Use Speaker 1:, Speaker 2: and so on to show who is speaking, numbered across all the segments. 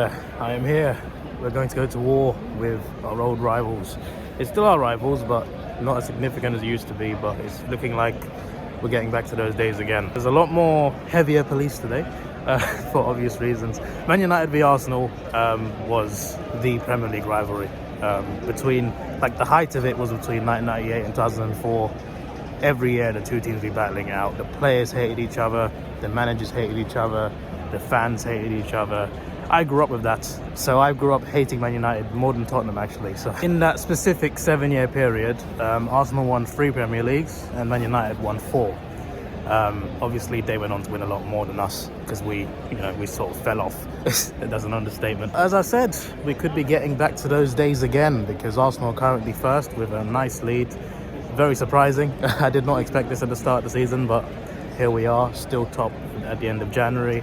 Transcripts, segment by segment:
Speaker 1: there, I am here. We're going to go to war with our old rivals. It's still our rivals, but not as significant as it used to be, but it's looking like we're getting back to those days again. There's a lot more heavier police today, for obvious reasons. Man United v Arsenal was the Premier League rivalry. Between, like, the height of it was between 1998 and 2004. Every year the two teams be battling it out. The players hated each other, the managers hated each other, the fans hated each other. I grew up with that, so I grew up hating Man United more than Tottenham, actually. So in that specific 7-year period, Arsenal won 3 Premier Leagues and Man United won 4. Obviously they went on to win a lot more than us because we sort of fell off. That's an understatement. As I said, we could be getting back to those days again because Arsenal are currently first with a nice lead. Very surprising. I did not expect this at the start of the season, but here we are, still top at the end of January.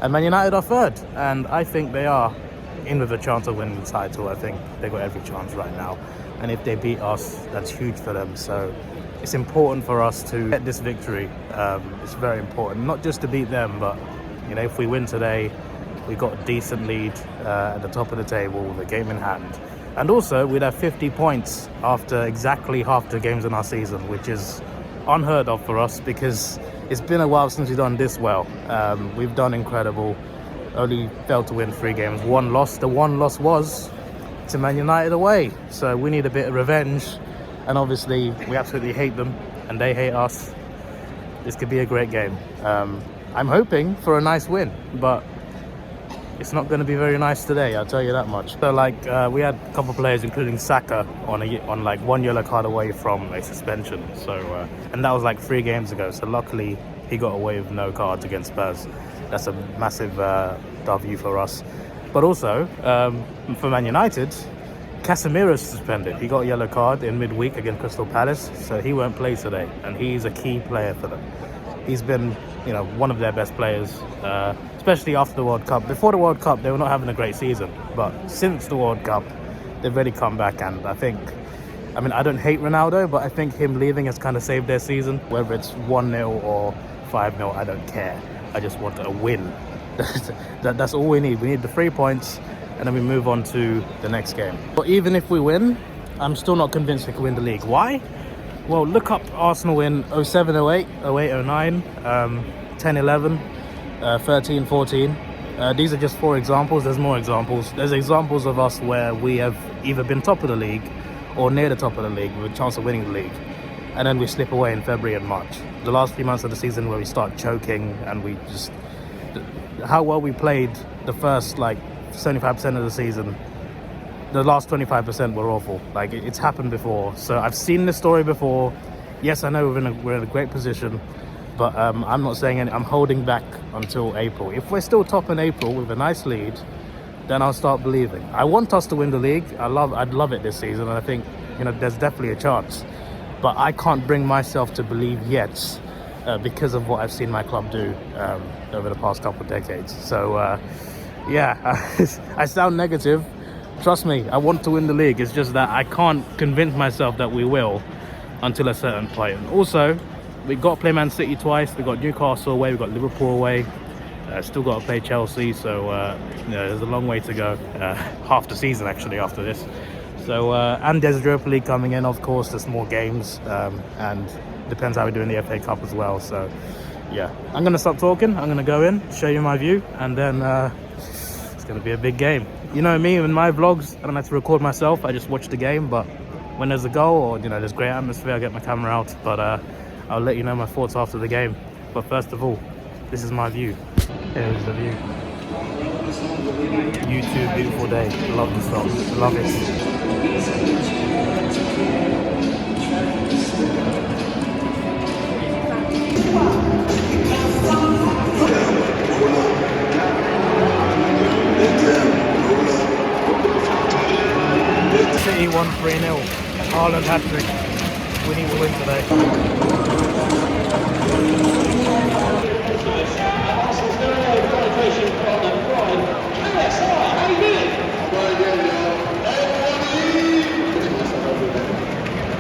Speaker 1: And Man United are third, and I think they are in with a chance of winning the title. I think they've got every chance right now. And if they beat us, that's huge for them. So it's important for us to get this victory. It's very important, not just to beat them, but if we win today, we got a decent lead at the top of the table with a game in hand. And also, we'd have 50 points after exactly half the games in our season, which is unheard of for us because it's been a while since we've done this well. We've done incredible. Only failed to win 3 games. 1 loss. The 1 loss was to Man United away. So we need a bit of revenge. And obviously, we absolutely hate them and they hate us. This could be a great game. I'm hoping for a nice win, but it's not going to be very nice today, I'll tell you that much. So we had a couple of players, including Saka, on like 1 yellow card away from a suspension. So and that was like 3 games ago. So luckily he got away with no cards against Spurs. That's a massive W for us. But also for Man United, Casemiro's suspended. He got a yellow card in midweek against Crystal Palace, so he won't play today. And he's a key player for them. He's been, one of their best players, especially after the World Cup. Before the World Cup, they were not having a great season. But since the World Cup, they've really come back. And I don't hate Ronaldo, but I think him leaving has kind of saved their season. Whether it's 1-0 or 5-0, I don't care. I just want a win. That's all we need. We need the 3 points, and then we move on to the next game. But even if we win, I'm still not convinced we can win the league. Why? Well, look up Arsenal in 07-08, 08-09, 10-11, 13-14. These are just 4 examples. There's more examples. There's examples of us where we have either been top of the league or near the top of the league with a chance of winning the league. And then we slip away in February and March. The last few months of the season where we start choking and we just... How well we played the first, 75% of the season, the last 25% were awful. It's happened before. So I've seen this story before. Yes, I know we're in a great position, but I'm not saying I'm holding back until April. If we're still top in April with a nice lead, then I'll start believing. I want us to win the league. I'd love it this season, and I think there's definitely a chance. But I can't bring myself to believe yet because of what I've seen my club do over the past couple of decades. So I sound negative. Trust me, I want to win the league. It's just that I can't convince myself that we will until a certain point. And also, we got to play Man City twice. We got Newcastle away. We got Liverpool away. Still got to play Chelsea. So there's a long way to go. Half the season actually after this. So and there's Europa League coming in. Of course, there's more games, and depends how we do in the FA Cup as well. So yeah, I'm gonna stop talking. I'm gonna go in, show you my view, and then it's gonna be a big game. You know me, in my vlogs, I don't have to record myself. I just watch the game. But when there's a goal or there's great atmosphere, I get my camera out. But I'll let you know my thoughts after the game. But first of all, this is my view. Here's the view. YouTube, beautiful day. Love the song. Love it. City won 3-0. Haaland hat-trick. We need to win today.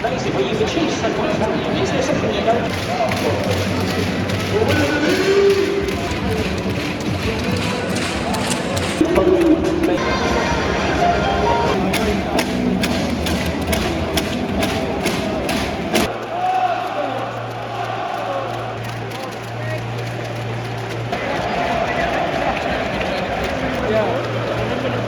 Speaker 2: Basically, you can choose something. Is there something you don't?
Speaker 3: Ladies and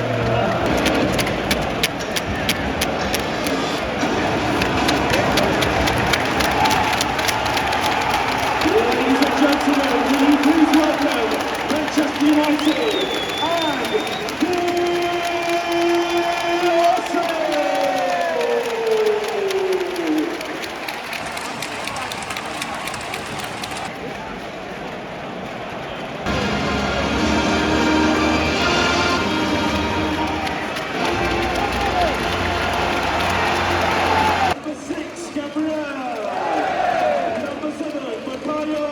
Speaker 3: gentlemen, will you please welcome Manchester United and Number 6, Gabriel. Number 7, Bukayo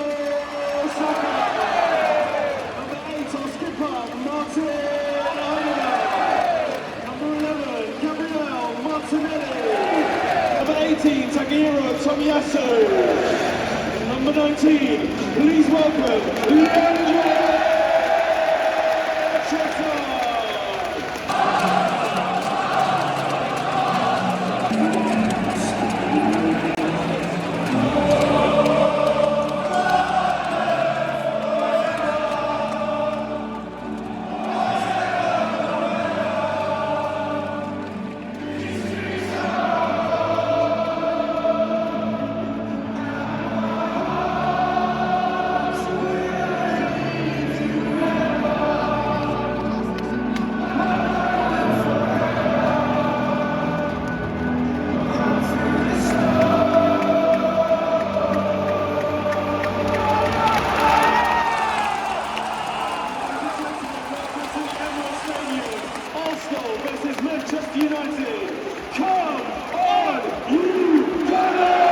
Speaker 3: Saka. Number 8, our skipper, Martin Orion. Number 11, Gabriel Martinelli. Number 18, Taguero Tomiyasu. Number 19, please welcome Leandro Trossard. Arsenal versus Manchester United. Come on, you Gunners!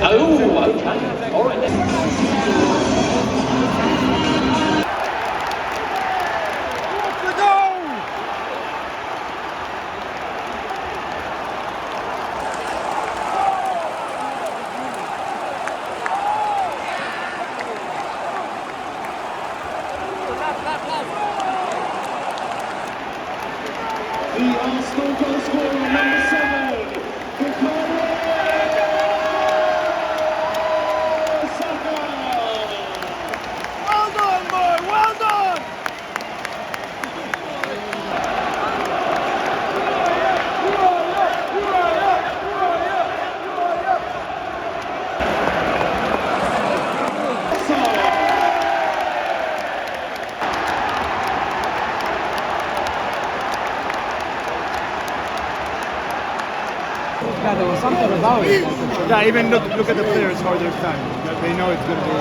Speaker 2: Oh, okay. All right then.
Speaker 3: The Arsenal goal scorer, number 7, Bukayo Saka.
Speaker 1: Well done, boy! Well done!
Speaker 4: Yeah, there was something about it.
Speaker 5: Yeah, even look at the players how they're standing. They know it's going to be.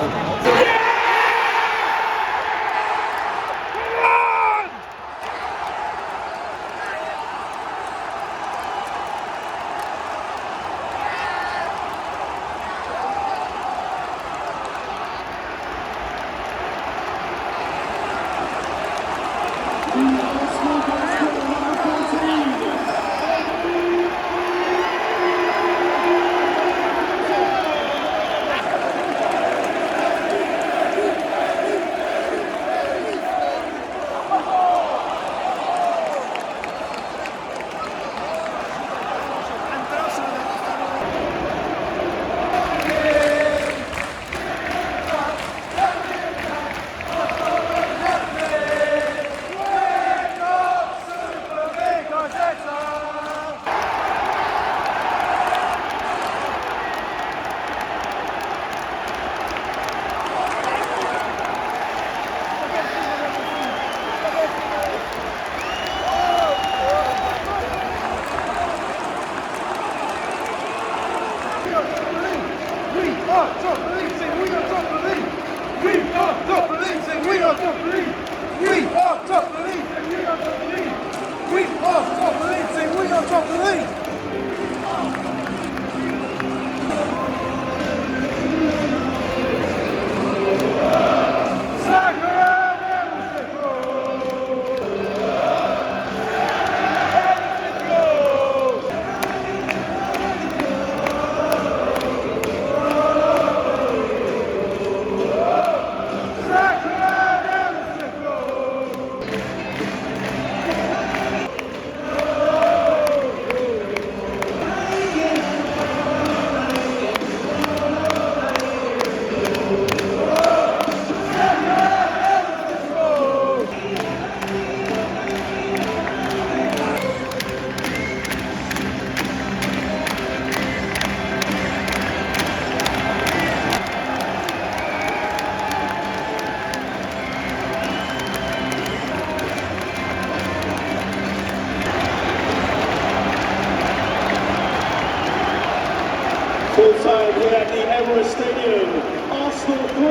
Speaker 3: Emirates Stadium. Arsenal 3,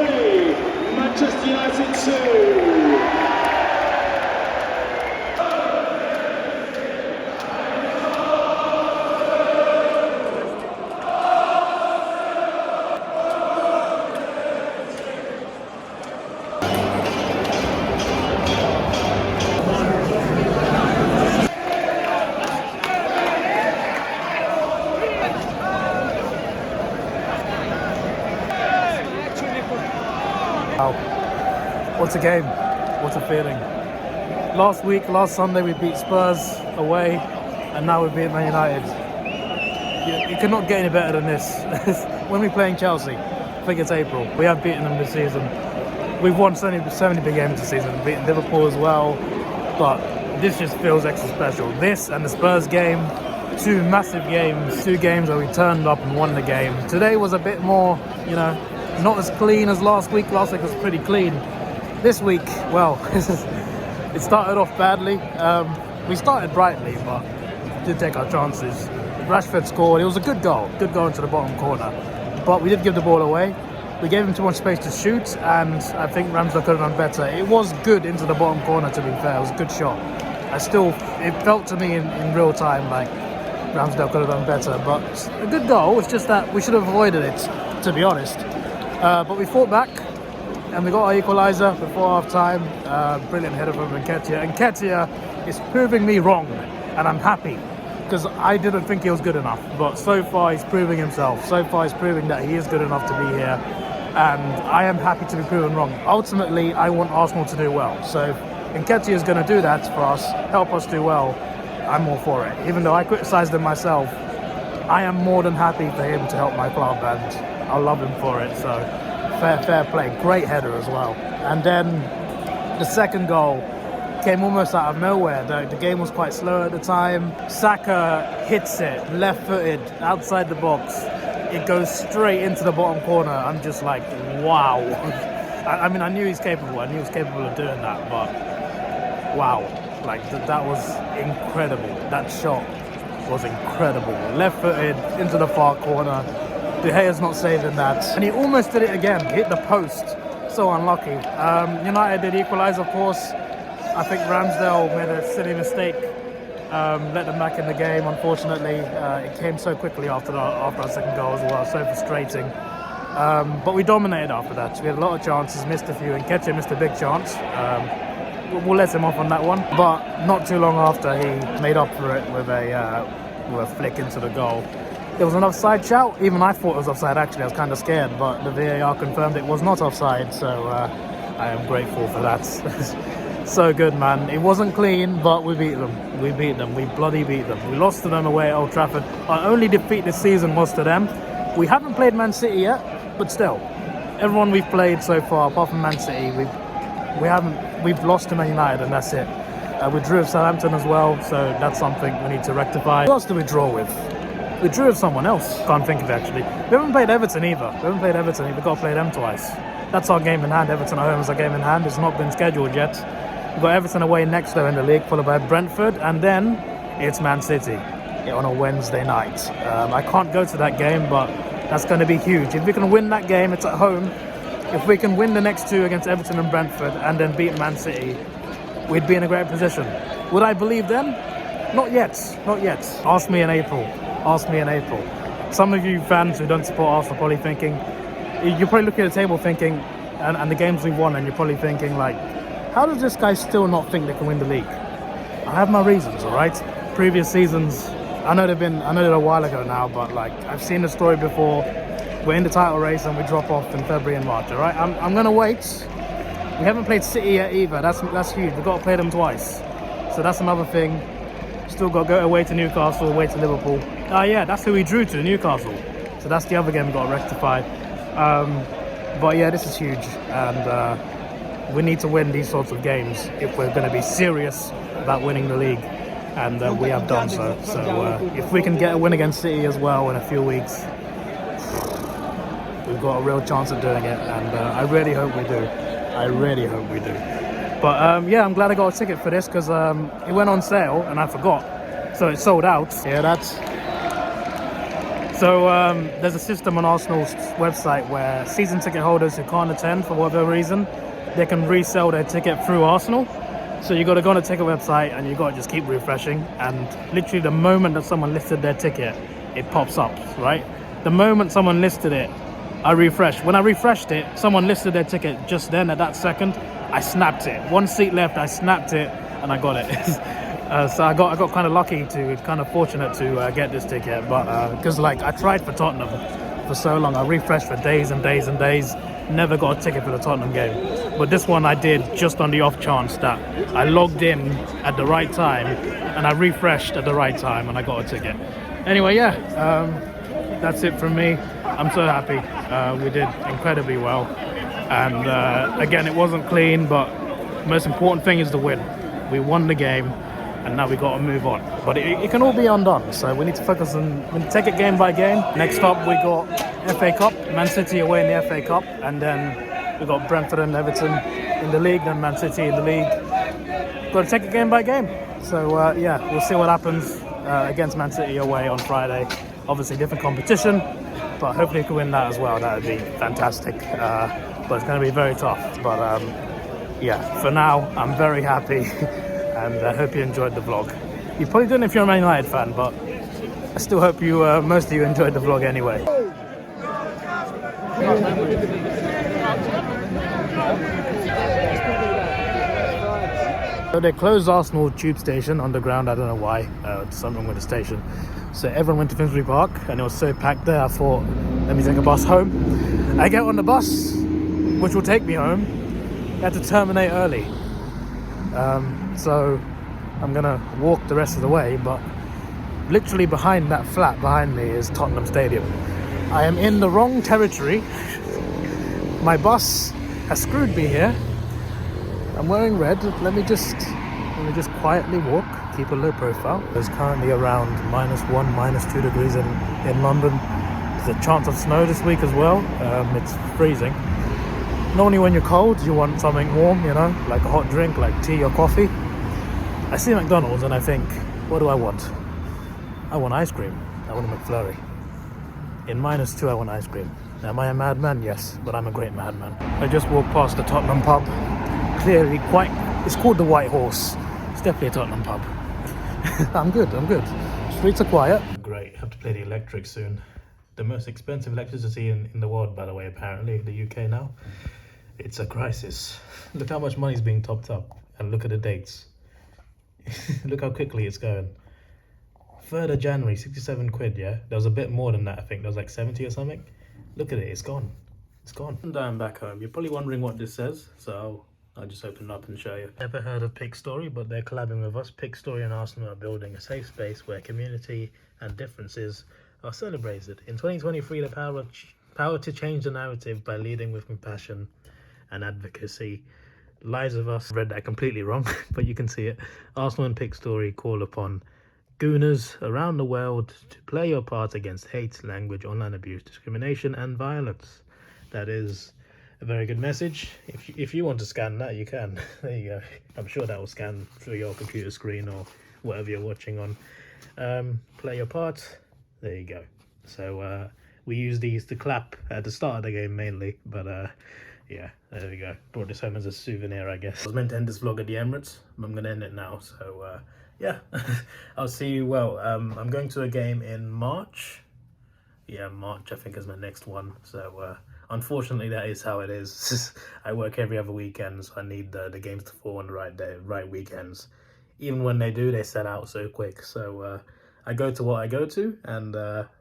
Speaker 3: Manchester United 2.
Speaker 1: Wow, what a game, what a feeling. Last Sunday we beat Spurs away, and now we beat Man United. You cannot get any better than this. When we're playing Chelsea, I think it's April, we have beaten them this season. We've won so many big games this season, beaten Liverpool as well, but this just feels extra special. This and the Spurs game, two massive games, two games where we turned up and won the game. Today was a bit more, you know, not as clean as last week. Last week was pretty clean. This week, well, it started off badly. We started brightly, but did take our chances. Rashford scored. It was a good goal into the bottom corner. But we did give the ball away. We gave him too much space to shoot, and I think Ramsdale could have done better. It was good into the bottom corner, to be fair. It was a good shot. It felt to me in real time like Ramsdale could have done better. But a good goal. It's just that we should have avoided it, to be honest. But we fought back and we got our equaliser before half time. Brilliant header from Nketiah. And Nketiah is proving me wrong, and I'm happy because I didn't think he was good enough. But so far he's proving himself. So far he's proving that he is good enough to be here, and I am happy to be proven wrong. Ultimately, I want Arsenal to do well. So if Nketiah is going to do that for us, help us do well, I'm all for it. Even though I criticised him myself, I am more than happy for him to help my club, and I love him for it. So fair play. Great header as well. And then the second goal came almost out of nowhere. The game was quite slow at the time. Saka hits it left-footed outside the box. It goes straight into the bottom corner. I'm just like, wow. I mean, I knew he's capable. I knew he was capable of doing that, but wow. Like, that was incredible. That shot was incredible. Left-footed into the far corner. De Gea's not saving that. And he almost did it again. Hit the post. So unlucky. United did equalise, of course. I think Ramsdale made a silly mistake. Let them back in the game, unfortunately. It came so quickly after our second goal as well. So frustrating. But we dominated after that. We had a lot of chances, missed a few, and Nketiah missed a big chance. We'll let him off on that one. But not too long after, he made up for it with a flick into the goal. There was an offside shout. Even I thought it was offside, actually. I was kind of scared, but the VAR confirmed it was not offside, so I am grateful for that. So good, man. It wasn't clean, but we beat them. We beat them. We bloody beat them. We lost to them away at Old Trafford. Our only defeat this season was to them. We haven't played Man City yet, but still, everyone we've played so far, apart from Man City, we've lost to Man United, and that's it. We drew with Southampton as well, so that's something we need to rectify. Who else did we draw with? We drew with someone else. Can't think of it, actually. We haven't played Everton either. We've got to play them twice. That's our game in hand. Everton at home is our game in hand. It's not been scheduled yet. We've got Everton away next, though, in the league, followed by Brentford, and then it's Man City on a Wednesday night. I can't go to that game, but that's going to be huge. If we can win that game, it's at home. If we can win the next two against Everton and Brentford and then beat Man City, we'd be in a great position. Would I believe then? Not yet. Not yet. Ask me in April. Ask me in April. Some of you fans who don't support Arsenal are probably thinking, you're probably looking at the table thinking, and the games we've won, and you're probably thinking like, how does this guy still not think they can win the league? I have my reasons, all right? Previous seasons, I know they're a while ago now, but like, I've seen the story before. We're in the title race and we drop off in February and March, all right? I'm gonna wait. We haven't played City yet either. That's huge. We've got to play them twice. So that's another thing. Still got to go away to Newcastle, away to Liverpool. Yeah, that's who we drew to, Newcastle. So that's the other game we've got to rectify. But yeah, this is huge. And we need to win these sorts of games if we're going to be serious about winning the league. And we have done so. So if we can get a win against City as well in a few weeks, we've got a real chance of doing it. And I really hope we do. I really hope we do. But yeah, I'm glad I got a ticket for this because it went on sale and I forgot. So it's sold out. Yeah, that's So there's a system on Arsenal's website where season ticket holders who can't attend for whatever reason, they can resell their ticket through Arsenal. So you got to go on the ticket website and you got to just keep refreshing. And literally the moment that someone listed their ticket, it pops up, right? The moment someone listed it, I refreshed. When I refreshed it, someone listed their ticket just then at that second. I snapped it. One seat left, I snapped it and I got it. So I got kind of lucky, kind of fortunate to get this ticket. But because like I tried for Tottenham for so long, I refreshed for days and days and days. Never got a ticket for the Tottenham game. But this one I did just on the off chance that I logged in at the right time and I refreshed at the right time and I got a ticket. Anyway, yeah, that's it from me. I'm so happy. We did incredibly well. And again, it wasn't clean, but the most important thing is the win. We won the game and now we got to move on. But it can all be undone. So we need to focus on, we need to take it game by game. Next up, we got FA Cup, Man City away in the FA Cup. And then we got Brentford and Everton in the league, then Man City in the league. Got to take it game by game. So yeah, we'll see what happens against Man City away on Friday. Obviously different competition, but hopefully we can win that as well. That would be fantastic. But it's going to be very tough. But yeah, for now, I'm very happy. And I hope you enjoyed the vlog. You probably didn't if you're a Man United fan, but I still hope you, most of you enjoyed the vlog anyway. So they closed Arsenal tube station underground. I don't know why. Something wrong with the station. So everyone went to Finsbury Park and it was so packed there. I thought, let me take a bus home. I get on the bus, which will take me home. I had to terminate early. So I'm gonna walk the rest of the way, but literally behind that flat behind me is Tottenham Stadium. I am in the wrong territory. My bus has screwed me here. I'm wearing red. Let me just quietly walk, keep a low profile. It's currently around -1, -2 degrees in London. There's a chance of snow this week as well. It's freezing. Normally when you're cold, you want something warm, you know, like a hot drink, like tea or coffee. I see McDonald's and I think, what do I want? I want ice cream. I want a McFlurry. In -2, I want ice cream. Am I a madman? Yes, but I'm a great madman. I just walked past the Tottenham pub. Clearly it's called the White Horse. It's definitely a Tottenham pub. I'm good. Streets are quiet. Great, have to play the electric soon. The most expensive electricity in the world, by the way, apparently, the UK now. It's a crisis. Look how much money is being topped up and look at the dates. Look how quickly it's going. 3rd of January, 67 quid, yeah? There was a bit more than that, I think. There was like 70 or something. Look at it, it's gone. It's gone. And I'm back home. You're probably wondering what this says, so I'll just open it up and show you. Never heard of Pick Story, but they're collabing with us. Pick Story and Arsenal are building a safe space where community and differences are celebrated. In 2023, the power to change the narrative by leading with compassion and advocacy. Lives of us, read that completely wrong, but you can see it. Arsenal and Pick Story call upon gooners around the world to play your part against hate, language, online abuse, discrimination, and violence. That is a very good message. If you want to scan that, you can. There you go. I'm sure that will scan through your computer screen or whatever you're watching on. Play your part. There you go. So we use these to clap at the start of the game mainly, but yeah, there we go. Brought this home as a souvenir, I guess. I was meant to end this vlog at the Emirates, but I'm going to end it now. So yeah, I'll see you. Well, I'm going to a game in March. Yeah, March I think is my next one. So unfortunately that is how it is. I work every other weekend, so I need the games to fall on the right day, right weekends. Even when they do, they sell out so quick. So I go to what I go to, and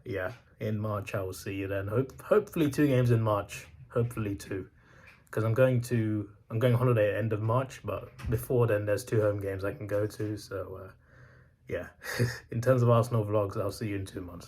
Speaker 1: yeah, in March I will see you then. Hopefully 2 games in March. Hopefully 2. Because I'm going on holiday at the end of March, but before then there's 2 home games I can go to. So yeah, in terms of Arsenal vlogs, I'll see you in 2 months.